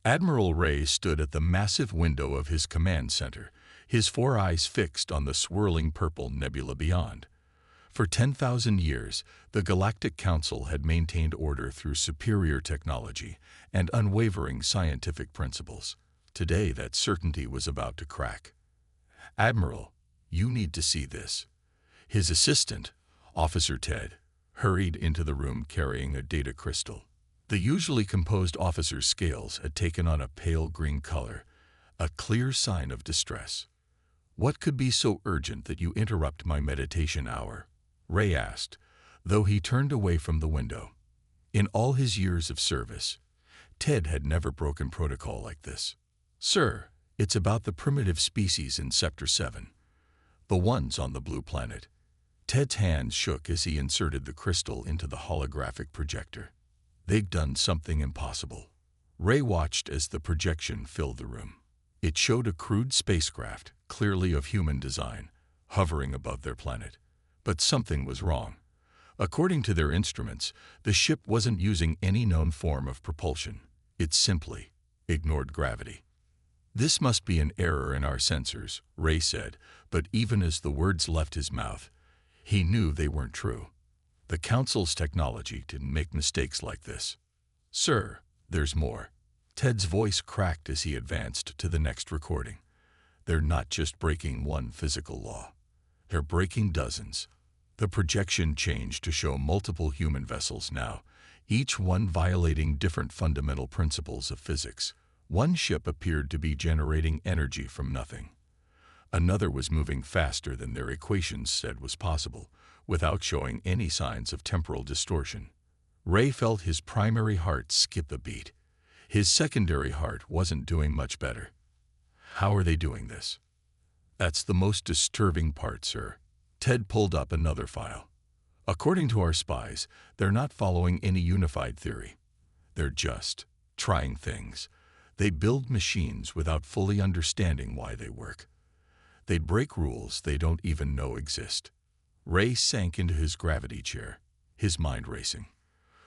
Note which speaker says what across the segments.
Speaker 1: Admiral Ray stood at the massive window of his command center, his four eyes fixed on the swirling purple nebula beyond. For 10,000 years, the Galactic Council had maintained order through superior technology and unwavering scientific principles. Today, that certainty was about to crack. "Admiral, you need to see this." His assistant, Officer Ted, hurried into the room carrying a data crystal. The usually composed officer's scales had taken on a pale green color, a clear sign of distress. "What could be so urgent that you interrupt my meditation hour?" Ray asked, though he turned away from the window. In all his years of service, Ted had never broken protocol like this. "Sir, it's about the primitive species in Sector 7. The ones on the blue planet." Ted's hands shook as he inserted the crystal into the holographic projector. They'd done something impossible. Ray watched as the projection filled the room. It showed a crude spacecraft, clearly of human design, hovering above their planet. But something was wrong. According to their instruments, the ship wasn't using any known form of propulsion. It simply ignored gravity. "This must be an error in our sensors," Ray said, but even as the words left his mouth, he knew they weren't true. The Council's technology didn't make mistakes like this. "Sir, there's more." Ted's voice cracked as he advanced to the next recording. "They're not just breaking one physical law. They're breaking dozens." The projection changed to show multiple human vessels now, each one violating different fundamental principles of physics. One ship appeared to be generating energy from nothing. Another was moving faster than their equations said was possible, without showing any signs of temporal distortion. Ray felt his primary heart skip a beat. His secondary heart wasn't doing much better. "How are they doing this?" "That's the most disturbing part, sir." Ted pulled up another file. "According to our spies, they're not following any unified theory. They're just trying things. They build machines without fully understanding why they work. They'd break rules they don't even know exist." Ray sank into his gravity chair, his mind racing.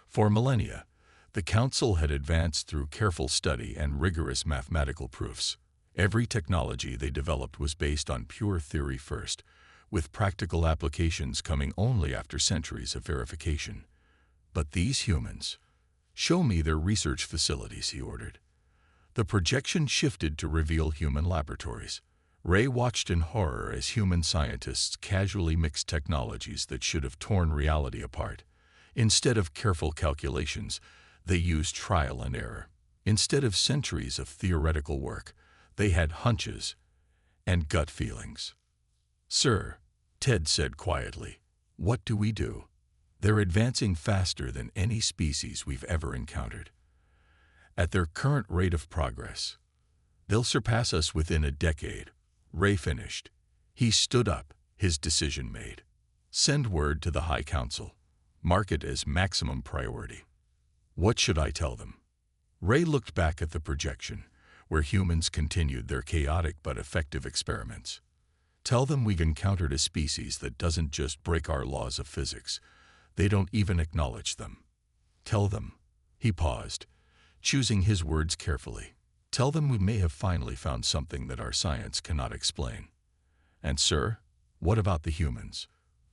Speaker 1: For millennia, the Council had advanced through careful study and rigorous mathematical proofs. Every technology they developed was based on pure theory first, with practical applications coming only after centuries of verification. But these humans— "Show me their research facilities," he ordered. The projection shifted to reveal human laboratories. Ray watched in horror as human scientists casually mixed technologies that should have torn reality apart. Instead of careful calculations, they used trial and error. Instead of centuries of theoretical work, they had hunches and gut feelings. "Sir," Ted said quietly, "what do we do? They're advancing faster than any species we've ever encountered. At their current rate of progress, they'll surpass us within a decade." Ray finished. He stood up, his decision made. "Send word to the High Council. Mark it as maximum priority." "What should I tell them?" Ray looked back at the projection, where humans continued their chaotic but effective experiments. "Tell them we've encountered a species that doesn't just break our laws of physics. They don't even acknowledge them. Tell them—" He paused, choosing his words carefully. "Tell them we may have finally found something that our science cannot explain. And sir, what about the humans?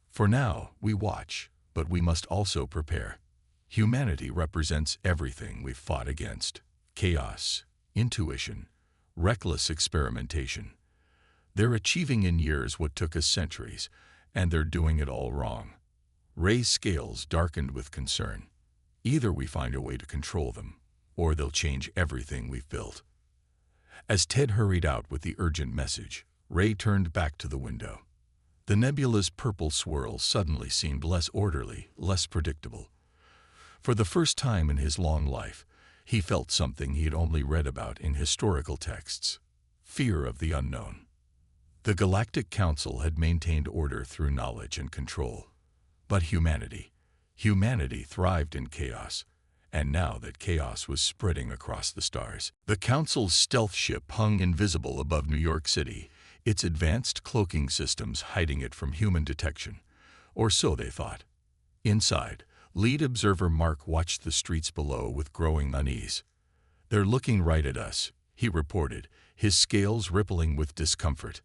Speaker 1: For now, we watch, but we must also prepare. Humanity represents everything we've fought against: chaos, intuition, reckless experimentation. They're achieving in years what took us centuries, and they're doing it all wrong." Ray's scales darkened with concern. "Either we find a way to control them, or they'll change everything we've built." As Ted hurried out with the urgent message, Ray turned back to the window. The nebula's purple swirl suddenly seemed less orderly, less predictable. For the first time in his long life, he felt something he'd only read about in historical texts: fear of the unknown. The Galactic Council had maintained order through knowledge and control. But humanity thrived in chaos, and now that chaos was spreading across the stars. The Council's stealth ship hung invisible above New York City, its advanced cloaking systems hiding it from human detection. Or so they thought. Inside, lead observer Mark watched the streets below with growing unease. "They're looking right at us," he reported, his scales rippling with discomfort.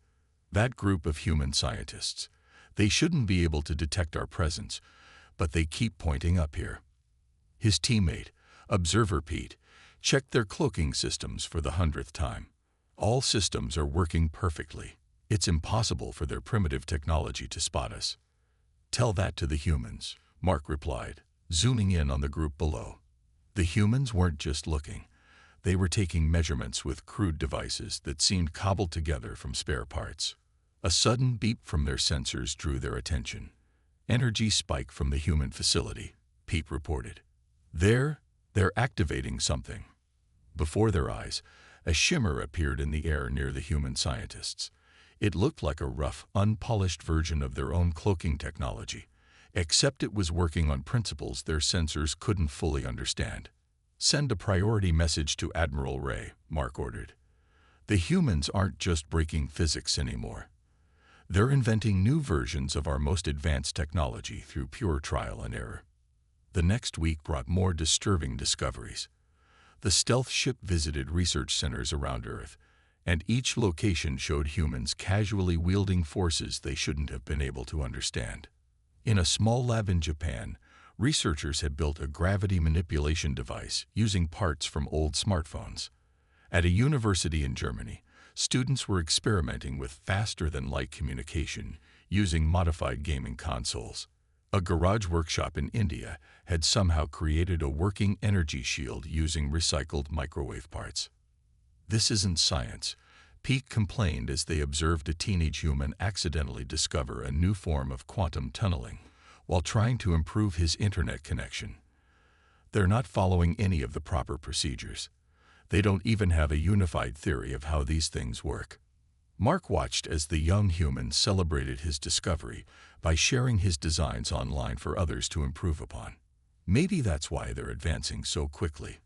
Speaker 1: "That group of human scientists. They shouldn't be able to detect our presence, but they keep pointing up here." His teammate, Observer Pete, checked their cloaking systems for the 100th time. "All systems are working perfectly. It's impossible for their primitive technology to spot us." "Tell that to the humans," Mark replied, zooming in on the group below. The humans weren't just looking. They were taking measurements with crude devices that seemed cobbled together from spare parts. A sudden beep from their sensors drew their attention. "Energy spike from the human facility," Pete reported. They're activating something." Before their eyes, a shimmer appeared in the air near the human scientists. It looked like a rough, unpolished version of their own cloaking technology, except it was working on principles their sensors couldn't fully understand. "Send a priority message to Admiral Ray," Mark ordered. "The humans aren't just breaking physics anymore. They're inventing new versions of our most advanced technology through pure trial and error." The next week brought more disturbing discoveries. The stealth ship visited research centers around Earth, and each location showed humans casually wielding forces they shouldn't have been able to understand. In a small lab in Japan, researchers had built a gravity manipulation device using parts from old smartphones. At a university in Germany, students were experimenting with faster-than-light communication using modified gaming consoles. A garage workshop in India had somehow created a working energy shield using recycled microwave parts. "This isn't science," Pete complained as they observed a teenage human accidentally discover a new form of quantum tunneling while trying to improve his internet connection. "They're not following any of the proper procedures. They don't even have a unified theory of how these things work." Mark watched as the young human celebrated his discovery by sharing his designs online for others to improve upon. Maybe that's why they're advancing so quickly.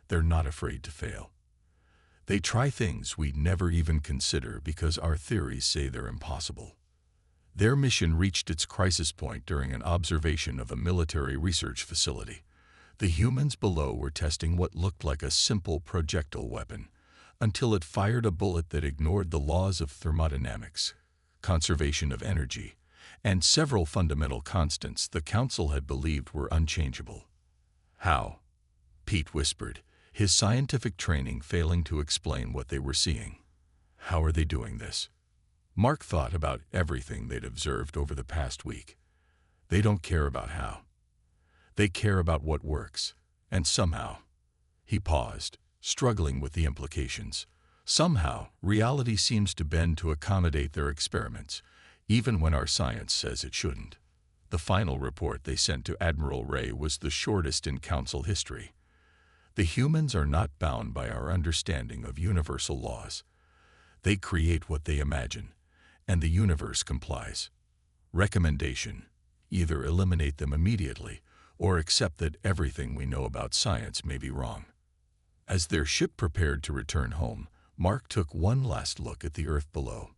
Speaker 1: They're not afraid to fail. They try things we'd never even consider because our theories say they're impossible. Their mission reached its crisis point during an observation of a military research facility. The humans below were testing what looked like a simple projectile weapon, until it fired a bullet that ignored the laws of thermodynamics, conservation of energy, and several fundamental constants the Council had believed were unchangeable. "How?" Pete whispered, his scientific training failing to explain what they were seeing. "How are they doing this?" Mark thought about everything they'd observed over the past week. They don't care about how. They care about what works, and somehow. He paused, struggling with the implications. Somehow, reality seems to bend to accommodate their experiments, even when our science says it shouldn't. The final report they sent to Admiral Ray was the shortest in Council history. "The humans are not bound by our understanding of universal laws. They create what they imagine, and the universe complies. Recommendation: either eliminate them immediately, or accept that everything we know about science may be wrong." As their ship prepared to return home, Mark took one last look at the Earth below.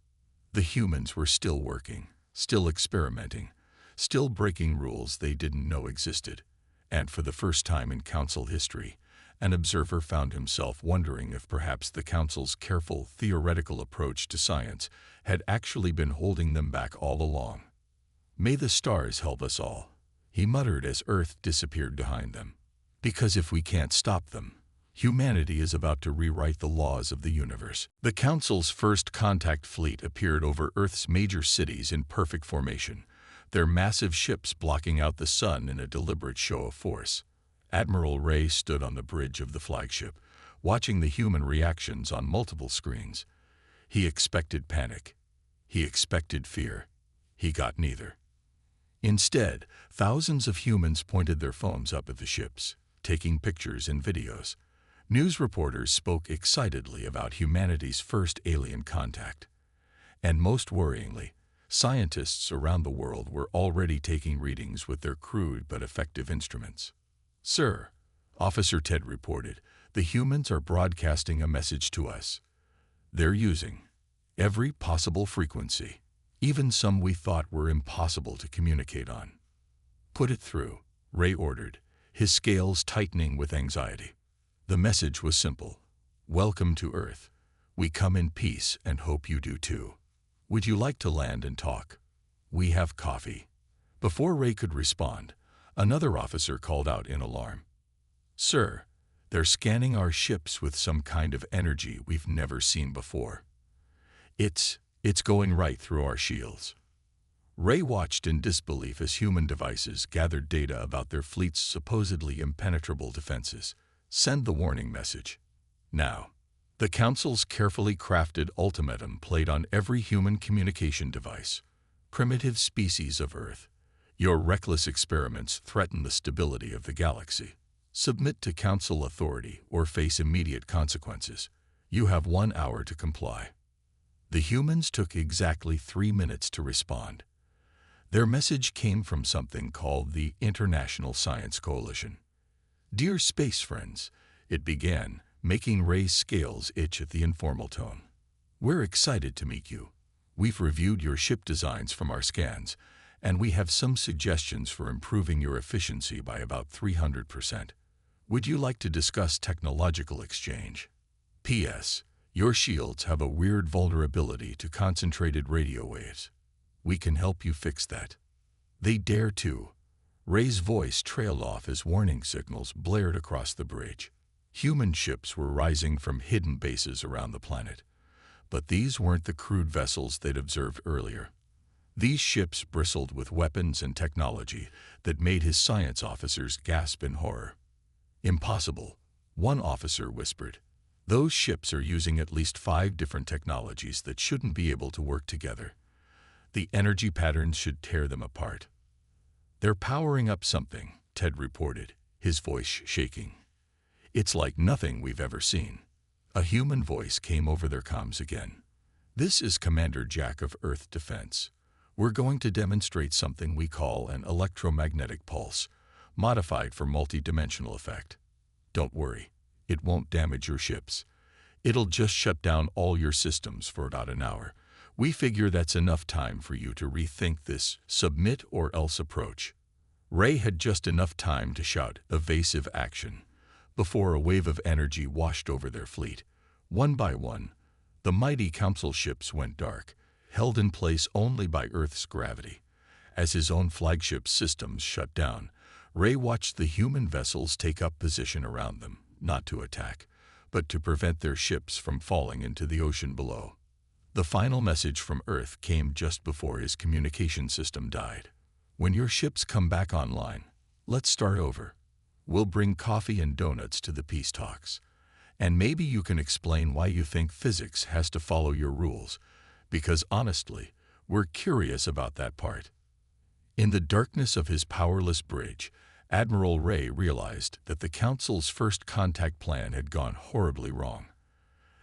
Speaker 1: The humans were still working, still experimenting, still breaking rules they didn't know existed. And for the first time in Council history, an observer found himself wondering if perhaps the Council's careful, theoretical approach to science had actually been holding them back all along. "May the stars help us all," he muttered as Earth disappeared behind them. "Because if we can't stop them, humanity is about to rewrite the laws of the universe." The Council's first contact fleet appeared over Earth's major cities in perfect formation, their massive ships blocking out the sun in a deliberate show of force. Admiral Ray stood on the bridge of the flagship, watching the human reactions on multiple screens. He expected panic. He expected fear. He got neither. Instead, thousands of humans pointed their phones up at the ships, taking pictures and videos. News reporters spoke excitedly about humanity's first alien contact. And most worryingly, scientists around the world were already taking readings with their crude but effective instruments. "Sir," Officer Ted reported, "the humans are broadcasting a message to us. They're using every possible frequency, even some we thought were impossible to communicate on." "Put it through," Ray ordered, his scales tightening with anxiety. The message was simple. Welcome to Earth. We come in peace and hope you do too. Would you like to land and talk? We have coffee. Before Ray could respond, another officer called out in alarm. Sir, they're scanning our ships with some kind of energy we've never seen before. It's going right through our shields. Ray watched in disbelief as human devices gathered data about their fleet's supposedly impenetrable defenses. Send the warning message. Now. The Council's carefully crafted ultimatum played on every human communication device. Primitive species of Earth, your reckless experiments threaten the stability of the galaxy. Submit to Council authority or face immediate consequences. You have 1 hour to comply. The humans took exactly 3 minutes to respond. Their message came from something called the International Science Coalition. Dear space friends, it began, making Ray's scales itch at the informal tone. We're excited to meet you. We've reviewed your ship designs from our scans, and we have some suggestions for improving your efficiency by about 300%. Would you like to discuss technological exchange? P.S. Your shields have a weird vulnerability to concentrated radio waves. We can help you fix that. They dare to. Ray's voice trailed off as warning signals blared across the bridge. Human ships were rising from hidden bases around the planet. But these weren't the crude vessels they'd observed earlier. These ships bristled with weapons and technology that made his science officers gasp in horror. Impossible, one officer whispered. Those ships are using at least 5 different technologies that shouldn't be able to work together. The energy patterns should tear them apart. They're powering up something, Ted reported, his voice shaking. It's like nothing we've ever seen. A human voice came over their comms again. This is Commander Jack of Earth Defense. We're going to demonstrate something we call an electromagnetic pulse, modified for multi-dimensional effect. Don't worry, it won't damage your ships. It'll just shut down all your systems for about an hour. We figure that's enough time for you to rethink this submit or else approach. Ray had just enough time to shout evasive action before a wave of energy washed over their fleet. One by one, the mighty Council ships went dark, held in place only by Earth's gravity. As his own flagship systems shut down, Ray watched the human vessels take up position around them, not to attack, but to prevent their ships from falling into the ocean below. The final message from Earth came just before his communication system died. When your ships come back online, let's start over. We'll bring coffee and donuts to the peace talks. And maybe you can explain why you think physics has to follow your rules, because honestly, we're curious about that part. In the darkness of his powerless bridge, Admiral Ray realized that the Council's first contact plan had gone horribly wrong.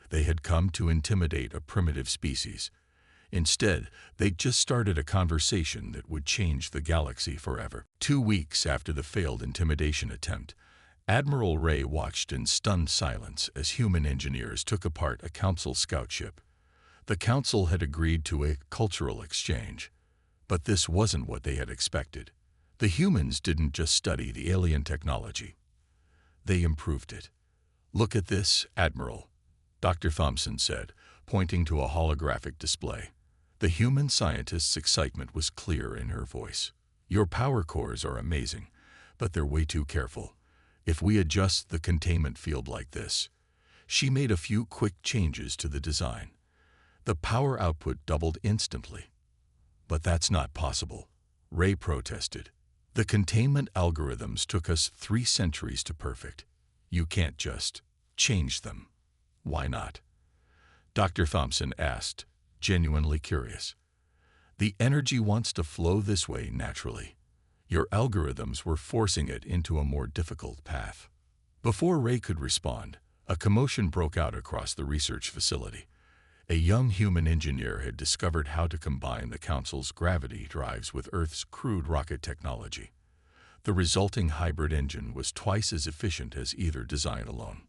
Speaker 1: They had come to intimidate a primitive species. Instead, they'd just started a conversation that would change the galaxy forever. 2 weeks after the failed intimidation attempt, Admiral Ray watched in stunned silence as human engineers took apart a Council scout ship. The Council had agreed to a cultural exchange, but this wasn't what they had expected. The humans didn't just study the alien technology. They improved it. Look at this, Admiral, Dr. Thompson said, pointing to a holographic display. The human scientist's excitement was clear in her voice. Your power cores are amazing, but they're way too careful. If we adjust the containment field like this. She made a few quick changes to the design. The power output doubled instantly. But that's not possible, Ray protested. The containment algorithms took us 3 centuries to perfect. You can't just change them. Why not? Dr. Thompson asked, genuinely curious. The energy wants to flow this way naturally. Your algorithms were forcing it into a more difficult path. Before Ray could respond, a commotion broke out across the research facility. A young human engineer had discovered how to combine the Council's gravity drives with Earth's crude rocket technology. The resulting hybrid engine was twice as efficient as either design alone.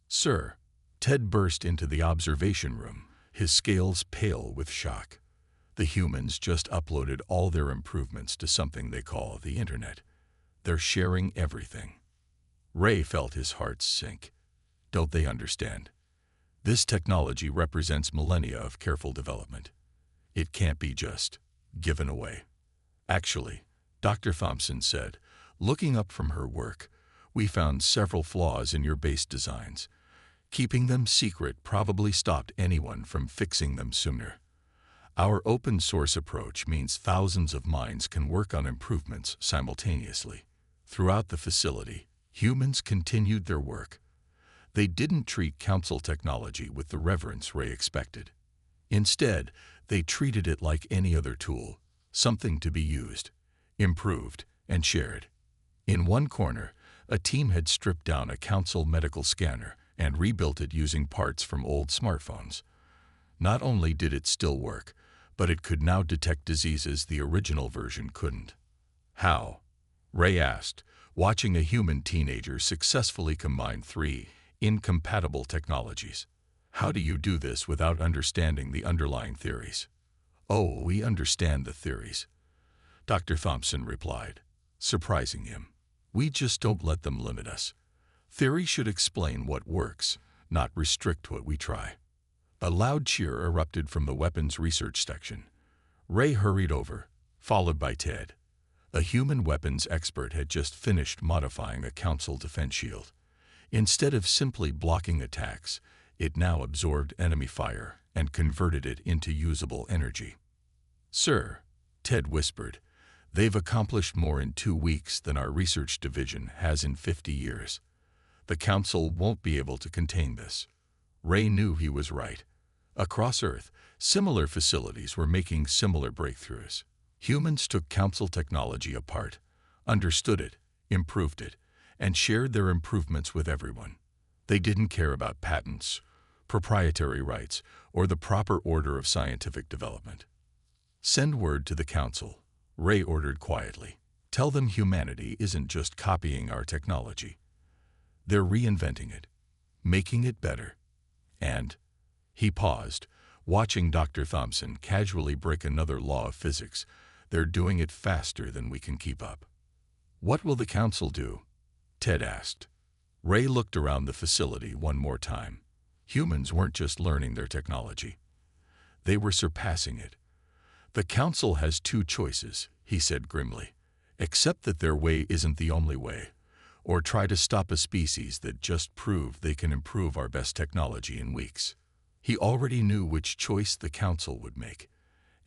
Speaker 1: Sir, Ted burst into the observation room, his scales pale with shock. The humans just uploaded all their improvements to something they call the Internet. They're sharing everything. Ray felt his heart sink. Don't they understand? This technology represents millennia of careful development. It can't be just given away. Actually, Dr. Thompson said, looking up from her work, we found several flaws in your base designs. Keeping them secret probably stopped anyone from fixing them sooner. Our open source approach means thousands of minds can work on improvements simultaneously. Throughout the facility, humans continued their work. They didn't treat council technology with the reverence Ray expected. Instead, they treated it like any other tool, something to be used, improved, and shared. In one corner, a team had stripped down a council medical scanner and rebuilt it using parts from old smartphones. Not only did it still work, but it could now detect diseases the original version couldn't. How? Ray asked, watching a human teenager successfully combine three incompatible technologies. How do you do this without understanding the underlying theories? Oh, we understand the theories, Dr. Thompson replied, surprising him. We just don't let them limit us. Theory should explain what works, not restrict what we try. A loud cheer erupted from the weapons research section. Ray hurried over, followed by Ted. A human weapons expert had just finished modifying a council defense shield. Instead of simply blocking attacks, it now absorbed enemy fire and converted it into usable energy. Sir, Ted whispered, they've accomplished more in 2 weeks than our research division has in 50 years. The council won't be able to contain this. Ray knew he was right. Across Earth, similar facilities were making similar breakthroughs. Humans took council technology apart, understood it, improved it, and shared their improvements with everyone. They didn't care about patents, proprietary rights, or the proper order of scientific development. Send word to the council, Ray ordered quietly. Tell them humanity isn't just copying our technology. They're reinventing it, making it better. And he paused, watching Dr. Thompson casually break another law of physics. They're doing it faster than we can keep up. What will the council do? Ted asked. Ray looked around the facility one more time. Humans weren't just learning their technology. They were surpassing it. The council has 2 choices, he said grimly. Accept that their way isn't the only way, or try to stop a species that just proved they can improve our best technology in weeks. He already knew which choice the council would make,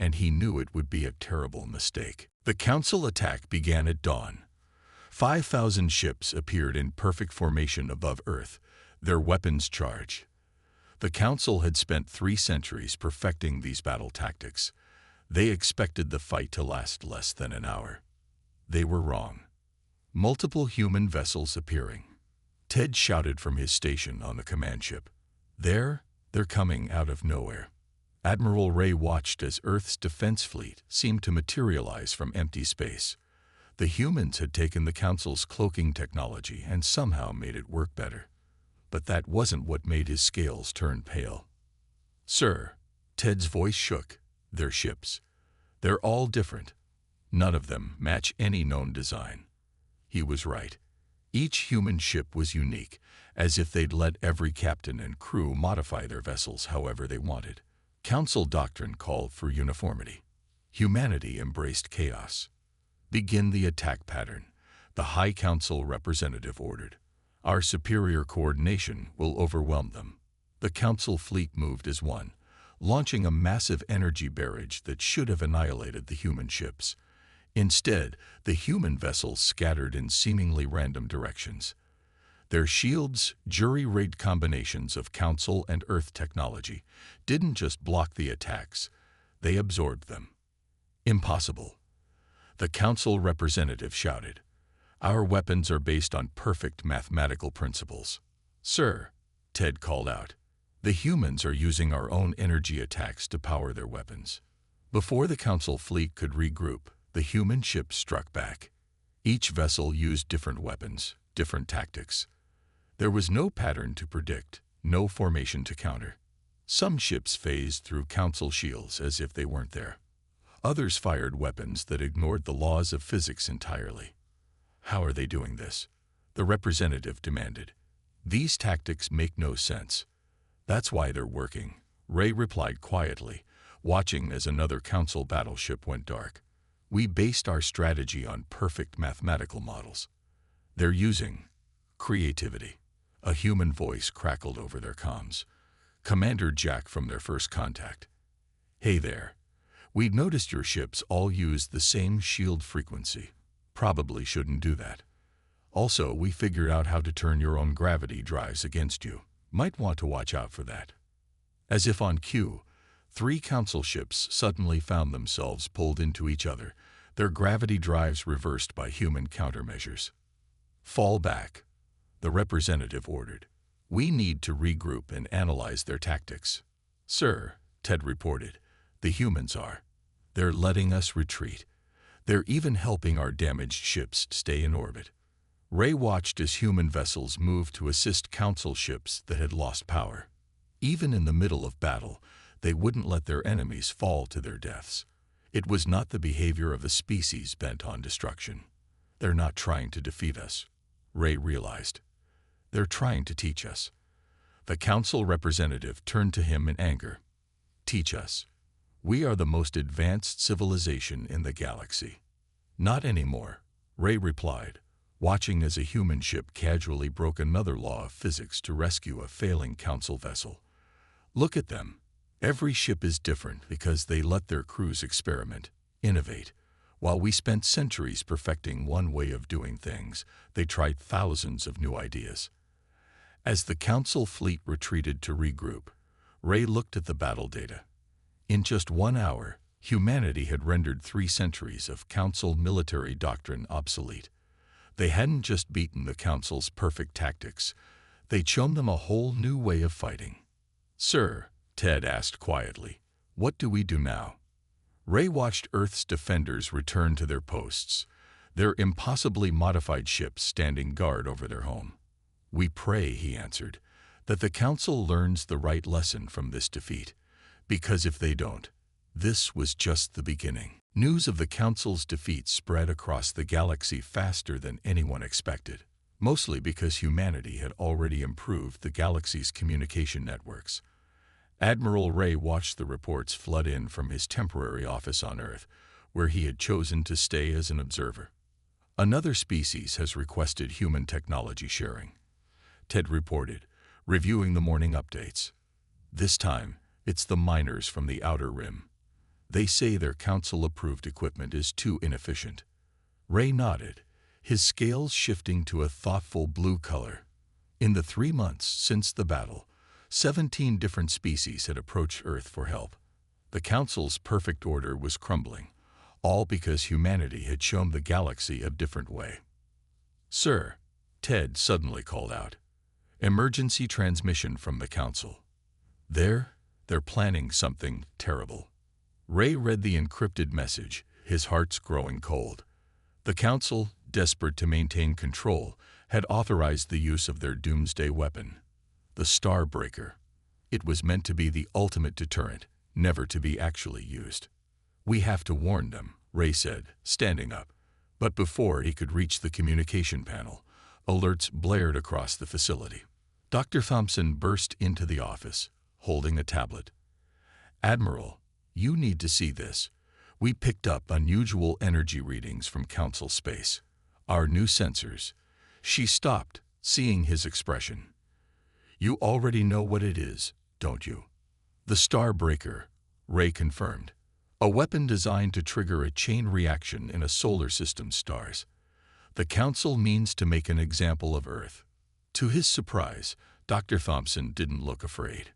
Speaker 1: and he knew it would be a terrible mistake. The council attack began at dawn. 5,000 ships appeared in perfect formation above Earth, their weapons charged. The council had spent 3 centuries perfecting these battle tactics. They expected the fight to last less than an hour. They were wrong. Multiple human vessels appearing. Ted shouted from his station on the command ship. They're coming out of nowhere. Admiral Ray watched as Earth's defense fleet seemed to materialize from empty space. The humans had taken the council's cloaking technology and somehow made it work better. But that wasn't what made his scales turn pale. Sir, Ted's voice shook. They're ships. They're all different. None of them match any known design. He was right. Each human ship was unique, as if they'd let every captain and crew modify their vessels however they wanted. Council doctrine called for uniformity. Humanity embraced chaos. Begin the attack pattern, the High Council representative ordered. Our superior coordination will overwhelm them. The Council fleet moved as one, launching a massive energy barrage that should have annihilated the human ships. Instead, the human vessels scattered in seemingly random directions. Their shields, jury-rigged combinations of Council and Earth technology, didn't just block the attacks, they absorbed them. Impossible. The Council representative shouted. Our weapons are based on perfect mathematical principles. Sir, Ted called out. The humans are using our own energy attacks to power their weapons. Before the Council fleet could regroup, the human ships struck back. Each vessel used different weapons, different tactics. There was no pattern to predict, no formation to counter. Some ships phased through Council shields as if they weren't there. Others fired weapons that ignored the laws of physics entirely. How are they doing this? The representative demanded. These tactics make no sense. That's why they're working, Ray replied quietly, watching as another council battleship went dark. We based our strategy on perfect mathematical models. They're using creativity. A human voice crackled over their comms. Commander Jack from their first contact. Hey there. We'd noticed your ships all use the same shield frequency. Probably shouldn't do that. Also, we figured out how to turn your own gravity drives against you. Might want to watch out for that. As if on cue, 3 council ships suddenly found themselves pulled into each other, their gravity drives reversed by human countermeasures. Fall back, the representative ordered. We need to regroup and analyze their tactics. Sir, Ted reported, the humans are. They're letting us retreat. They're even helping our damaged ships stay in orbit. Ray watched as human vessels moved to assist council ships that had lost power. Even in the middle of battle, they wouldn't let their enemies fall to their deaths. It was not the behavior of a species bent on destruction. They're not trying to defeat us, Ray realized. They're trying to teach us. The council representative turned to him in anger. Teach us. We are the most advanced civilization in the galaxy. Not anymore, Ray replied, watching as a human ship casually broke another law of physics to rescue a failing council vessel. Look at them. Every ship is different because they let their crews experiment, innovate. While we spent centuries perfecting one way of doing things, they tried thousands of new ideas. As the council fleet retreated to regroup, Ray looked at the battle data. In just 1 hour, humanity had rendered 3 centuries of council military doctrine obsolete. They hadn't just beaten the council's perfect tactics, they'd shown them a whole new way of fighting. Sir, Ted asked quietly, what do we do now? Ray watched Earth's defenders return to their posts, their impossibly modified ships standing guard over their home. We pray, he answered, that the council learns the right lesson from this defeat, because if they don't, this was just the beginning. News of the council's defeat spread across the galaxy faster than anyone expected, mostly because humanity had already improved the galaxy's communication networks. Admiral Ray watched the reports flood in from his temporary office on Earth, where he had chosen to stay as an observer. Another species has requested human technology sharing, Ted reported, reviewing the morning updates. This time, it's the miners from the Outer Rim. They say their council-approved equipment is too inefficient. Ray nodded, his scales shifting to a thoughtful blue color. In the 3 months since the battle, 17 different species had approached Earth for help. The council's perfect order was crumbling, all because humanity had shown the galaxy a different way. Sir, Ted suddenly called out. Emergency transmission from the council. They're planning something terrible. Ray read the encrypted message, his heart's growing cold. The council, desperate to maintain control, had authorized the use of their doomsday weapon, the Starbreaker. It was meant to be the ultimate deterrent, never to be actually used. We have to warn them, Ray said, standing up. But before he could reach the communication panel, alerts blared across the facility. Dr. Thompson burst into the office, holding a tablet. Admiral, you need to see this. We picked up unusual energy readings from council space. Our new sensors. She stopped, seeing his expression. You already know what it is, don't you? The Starbreaker, Ray confirmed. A weapon designed to trigger a chain reaction in a solar system's stars. The council means to make an example of Earth. To his surprise, Dr. Thompson didn't look afraid.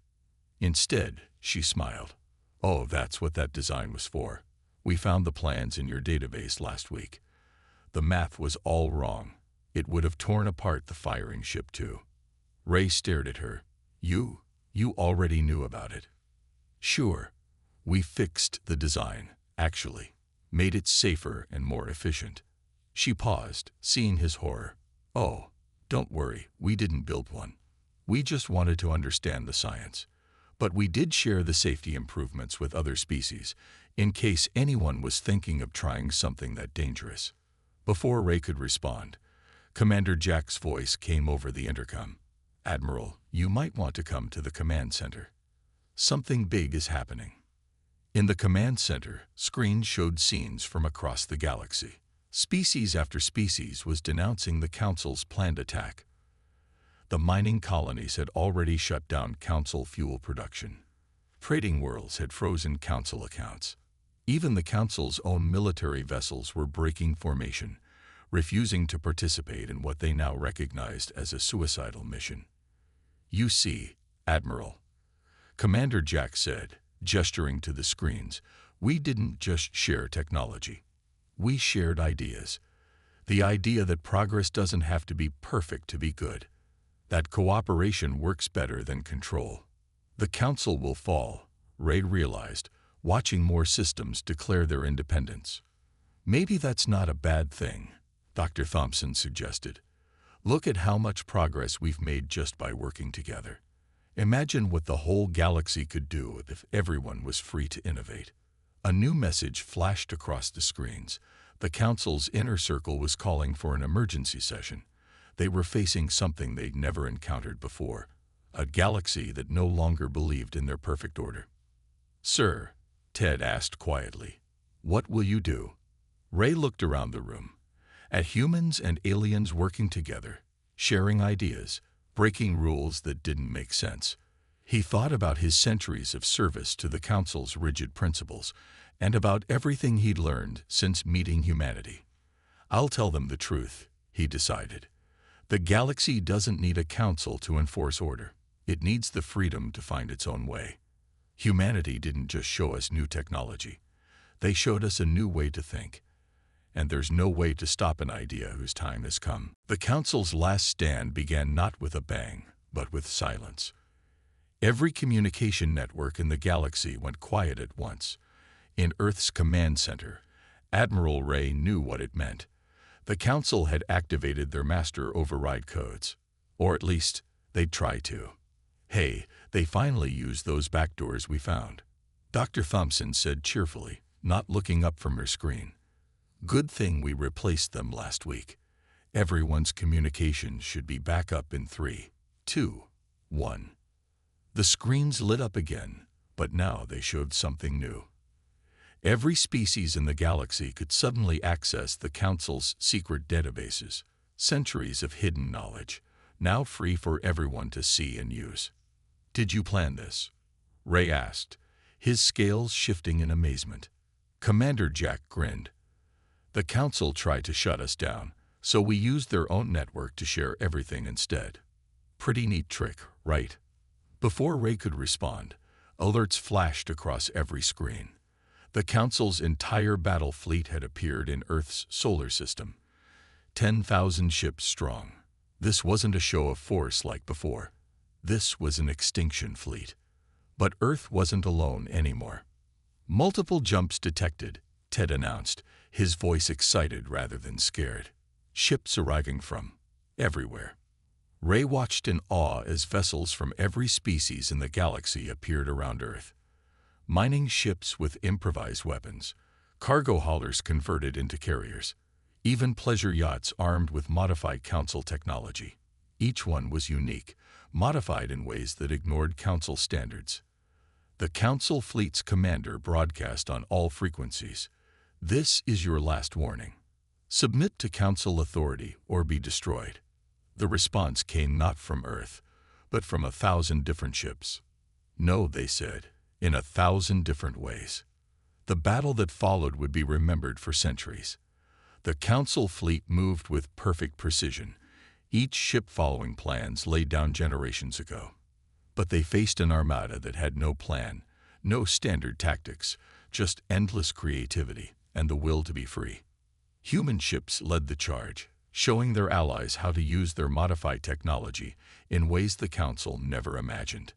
Speaker 1: Instead, she smiled. Oh, that's what that design was for. We found the plans in your database last week. The math was all wrong. It would have torn apart the firing ship too. Ray stared at her. You already knew about it. Sure. We fixed the design, actually. Made it safer and more efficient. She paused, seeing his horror. Oh, don't worry, we didn't build one. We just wanted to understand the science. But we did share the safety improvements with other species, in case anyone was thinking of trying something that dangerous. Before Ray could respond, Commander Jack's voice came over the intercom. "Admiral, you might want to come to the command center. Something big is happening." In the command center, screens showed scenes from across the galaxy. Species after species was denouncing the Council's planned attack. The mining colonies had already shut down Council fuel production. Trading worlds had frozen Council accounts. Even the Council's own military vessels were breaking formation, refusing to participate in what they now recognized as a suicidal mission. "You see, Admiral," Commander Jack said, gesturing to the screens, "we didn't just share technology. We shared ideas. The idea that progress doesn't have to be perfect to be good. That cooperation works better than control." "The Council will fall," Ray realized, watching more systems declare their independence. "Maybe that's not a bad thing," Dr. Thompson suggested. "Look at how much progress we've made just by working together. Imagine what the whole galaxy could do if everyone was free to innovate." A new message flashed across the screens. The Council's inner circle was calling for an emergency session. They were facing something they'd never encountered before, a galaxy that no longer believed in their perfect order. "Sir," Ted asked quietly, "what will you do?" Ray looked around the room, at humans and aliens working together, sharing ideas, breaking rules that didn't make sense. He thought about his centuries of service to the Council's rigid principles, and about everything he'd learned since meeting humanity. "I'll tell them the truth," he decided. "The galaxy doesn't need a council to enforce order. It needs the freedom to find its own way. Humanity didn't just show us new technology. They showed us a new way to think. And there's no way to stop an idea whose time has come." The Council's last stand began not with a bang, but with silence. Every communication network in the galaxy went quiet at once. In Earth's command center, Admiral Ray knew what it meant. The Council had activated their master override codes. Or at least, they'd try to. "Hey, they finally used those backdoors we found," Dr. Thompson said cheerfully, not looking up from her screen. "Good thing we replaced them last week. Everyone's communication should be back up in 3, 2, 1. The screens lit up again, but now they showed something new. Every species in the galaxy could suddenly access the Council's secret databases, centuries of hidden knowledge, now free for everyone to see and use. "Did you plan this?" Ray asked, his scales shifting in amazement. Commander Jack grinned. "The Council tried to shut us down, so we used their own network to share everything instead. Pretty neat trick, right?" Before Ray could respond, alerts flashed across every screen. The Council's entire battle fleet had appeared in Earth's solar system, 10,000 ships strong. This wasn't a show of force like before. This was an extinction fleet. But Earth wasn't alone anymore. "Multiple jumps detected," Ted announced, his voice excited rather than scared. "Ships arriving from everywhere." Ray watched in awe as vessels from every species in the galaxy appeared around Earth. Mining ships with improvised weapons, cargo haulers converted into carriers, even pleasure yachts armed with modified Council technology. Each one was unique, modified in ways that ignored Council standards. The Council fleet's commander broadcast on all frequencies, "This is your last warning. Submit to Council authority or be destroyed." The response came not from Earth, but from 1,000 different ships. "No," they said, "in 1,000 different ways." The battle that followed would be remembered for centuries. The Council fleet moved with perfect precision, each ship following plans laid down generations ago. But they faced an armada that had no plan, no standard tactics, just endless creativity and the will to be free. Human ships led the charge, showing their allies how to use their modified technology in ways the Council never imagined.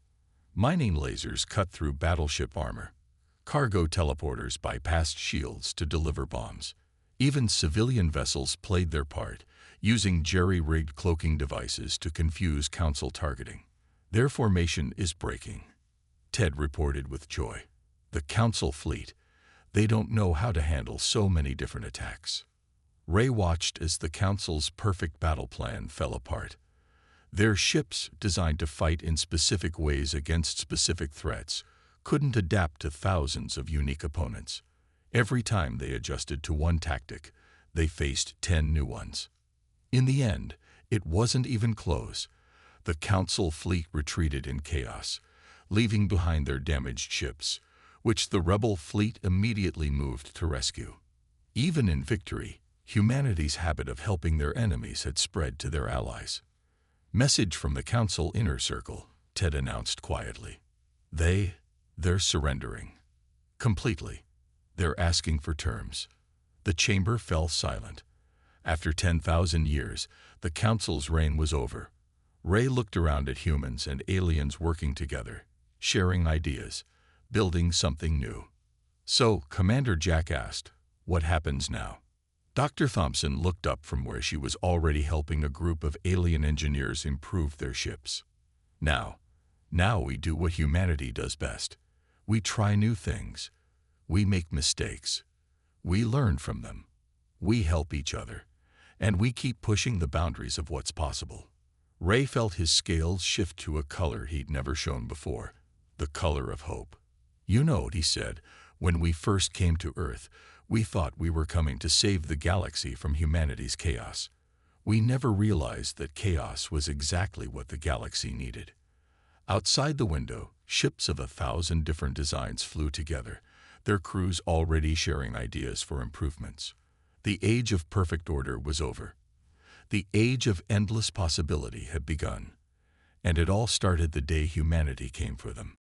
Speaker 1: Mining lasers cut through battleship armor. Cargo teleporters bypassed shields to deliver bombs. Even civilian vessels played their part, using jerry-rigged cloaking devices to confuse Council targeting. "Their formation is breaking," Ted reported with joy. "The Council fleet, they don't know how to handle so many different attacks." Ray watched as the Council's perfect battle plan fell apart. Their ships, designed to fight in specific ways against specific threats, couldn't adapt to thousands of unique opponents. Every time they adjusted to one tactic, they faced 10 new ones. In the end, it wasn't even close. The Council fleet retreated in chaos, leaving behind their damaged ships, which the rebel fleet immediately moved to rescue. Even in victory, humanity's habit of helping their enemies had spread to their allies. "Message from the Council Inner Circle," Ted announced quietly. They're surrendering. Completely. They're asking for terms. The chamber fell silent. After 10,000 years, the Council's reign was over. Ray looked around at humans and aliens working together, sharing ideas, building something new. So, Commander Jack asked, "What happens now?" Dr. Thompson looked up from where she was already helping a group of alien engineers improve their ships. Now we do what humanity does best. We try new things. We make mistakes. We learn from them. We help each other. And we keep pushing the boundaries of what's possible." Ray felt his scales shift to a color he'd never shown before, the color of hope. "You know," he said, "when we first came to Earth, we thought we were coming to save the galaxy from humanity's chaos. We never realized that chaos was exactly what the galaxy needed." Outside the window, ships of 1,000 different designs flew together, their crews already sharing ideas for improvements. The age of perfect order was over. The age of endless possibility had begun. And it all started the day humanity came for them.